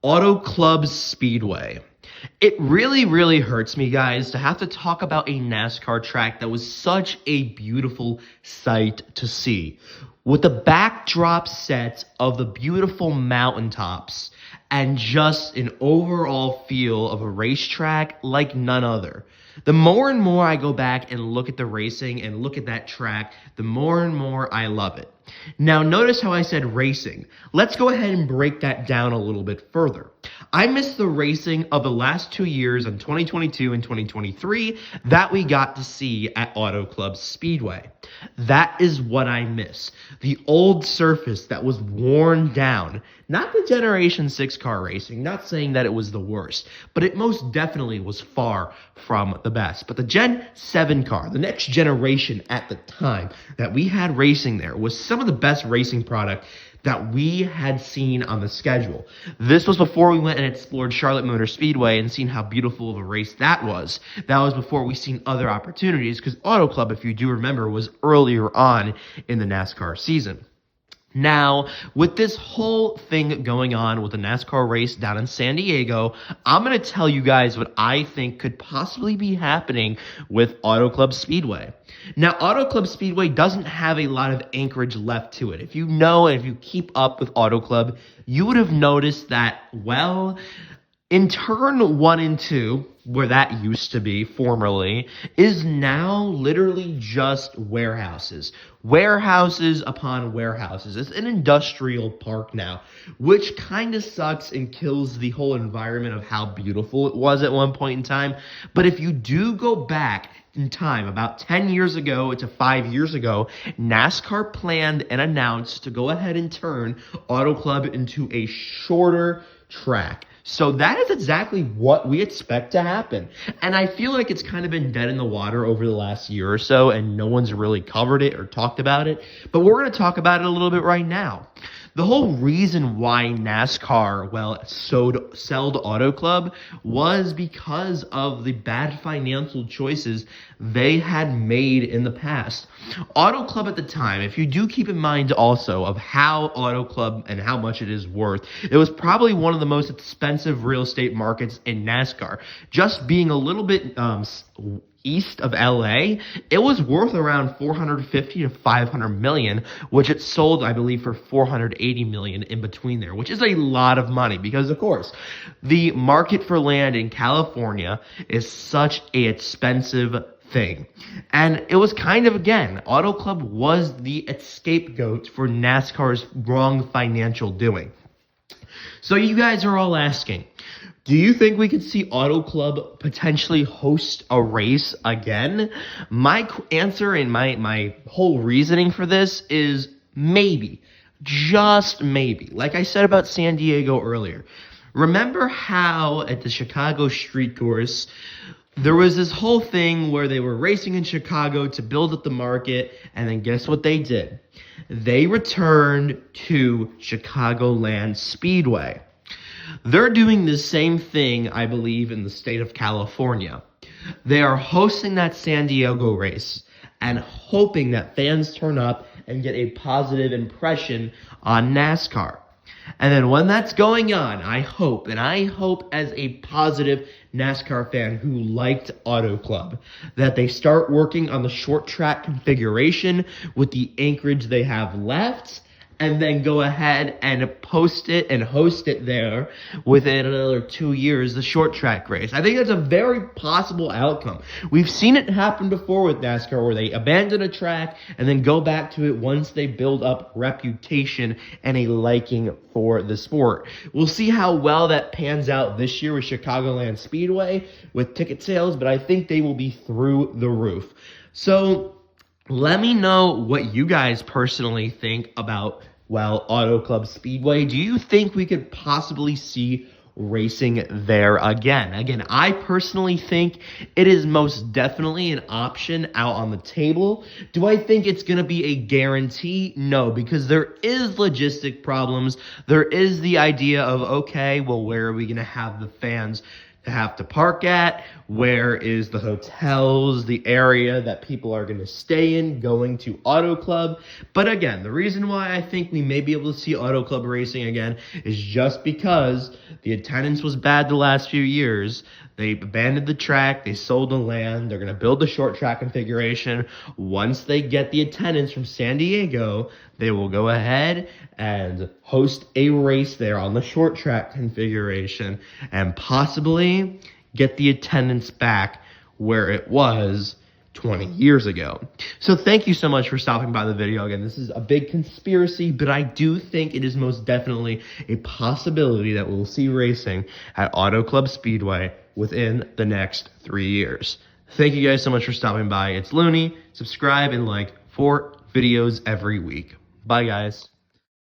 AutoClubs Speedway. It really hurts me, guys, to have to talk about a NASCAR track that was such a beautiful sight to see. With the backdrop set of the beautiful mountaintops and just an overall feel of a racetrack like none other. The more and more I go back and look at the racing and look at that track, the more and more I love it. Now, notice how I said racing. Let's go ahead and break that down a little bit further. I miss the racing of the last 2 years in 2022 and 2023 that we got to see at AutoClubs Speedway. That is what I miss. The old surface that was worn down. Not the Generation 6 car racing, not saying that it was the worst, but it most definitely was far from the best. But the Gen 7 car, the next generation at the time that we had racing there, was some of the best racing product that we had seen on the schedule. This was before we went and explored Charlotte Motor Speedway and seen how beautiful of a race that was. That was before we seen other opportunities, because Auto Club, if you do remember, was earlier on in the NASCAR season. Now, with this whole thing going on with the NASCAR race down in San Diego, I'm going to tell you guys what I think could possibly be happening with AutoClubs Speedway. Now, AutoClubs Speedway doesn't have a lot of anchorage left to it. If you know and if you keep up with AutoClub, you would have noticed that, well, in turn 1 and 2, where that used to be formerly, is now literally just warehouses. Warehouses upon warehouses. It's an industrial park now, which kind of sucks and kills the whole environment of how beautiful it was at one point in time. But if you do go back in time, about 10 years ago to 5 years ago, NASCAR planned and announced to go ahead and turn Auto Club into a shorter track. So that is exactly what we expect to happen. And I feel like it's kind of been dead in the water over the last year or so, and no one's really covered it or talked about it. But we're going to talk about it a little bit right now. The whole reason why NASCAR, sold Auto Club was because of the bad financial choices they had made in the past. Auto Club at the time, if you do keep in mind also of how Auto Club and how much it is worth, it was probably one of the most expensive real estate markets in NASCAR. Just being a little bit east of LA, it was worth around 450 to 500 million, which it sold, I believe, for 480 million in between there, which is a lot of money because, of course, the market for land in California is such a expensive thing. And it was kind of, again, Auto Club was the scapegoat for NASCAR's wrong financial doing. So you guys are all asking, do you think we could see Auto Club potentially host a race again? My answer and my whole reasoning for this is maybe. Just maybe. Like I said about San Diego earlier. Remember how at the Chicago street course, there was this whole thing where they were racing in Chicago to build up the market, and then guess what they did? They returned to Chicagoland Speedway. They're doing the same thing, I believe, in the state of California. They are hosting that San Diego race and hoping that fans turn up and get a positive impression on NASCAR. And then when that's going on, I hope as a positive NASCAR fan who liked Auto Club, that they start working on the short track configuration with the anchorage they have left, and then go ahead and post it and host it there within another 2 years, the short track race. I think that's a very possible outcome. We've seen it happen before with NASCAR where they abandon a track and then go back to it once they build up reputation and a liking for the sport. We'll see how well that pans out this year with Chicagoland Speedway with ticket sales, but I think they will be through the roof. So let me know what you guys personally think about, Auto Club Speedway. Do you think we could possibly see racing there again? Again, I personally think it is most definitely an option out on the table. Do I think it's going to be a guarantee? No, because there is logistic problems. There is the idea of, okay, well, where are we going to have the fans to have to park at? Where is the hotels, the area that people are going to stay in going to Auto Club? But again, the reason why I think we may be able to see Auto Club racing again is just because the attendance was bad the last few years. They abandoned the track, they sold the land, they're going to build the short track configuration. Once they get the attendance from San Diego, they will go ahead and host a race there on the short track configuration and possibly get the attendance back where it was 20 years ago. So thank you so much for stopping by the video. Again, this is a big conspiracy, but I do think it is most definitely a possibility that we'll see racing at Auto Club Speedway within the next 3 years. Thank you guys so much for stopping by. It's Looney. Subscribe and like for videos every week. Bye, guys.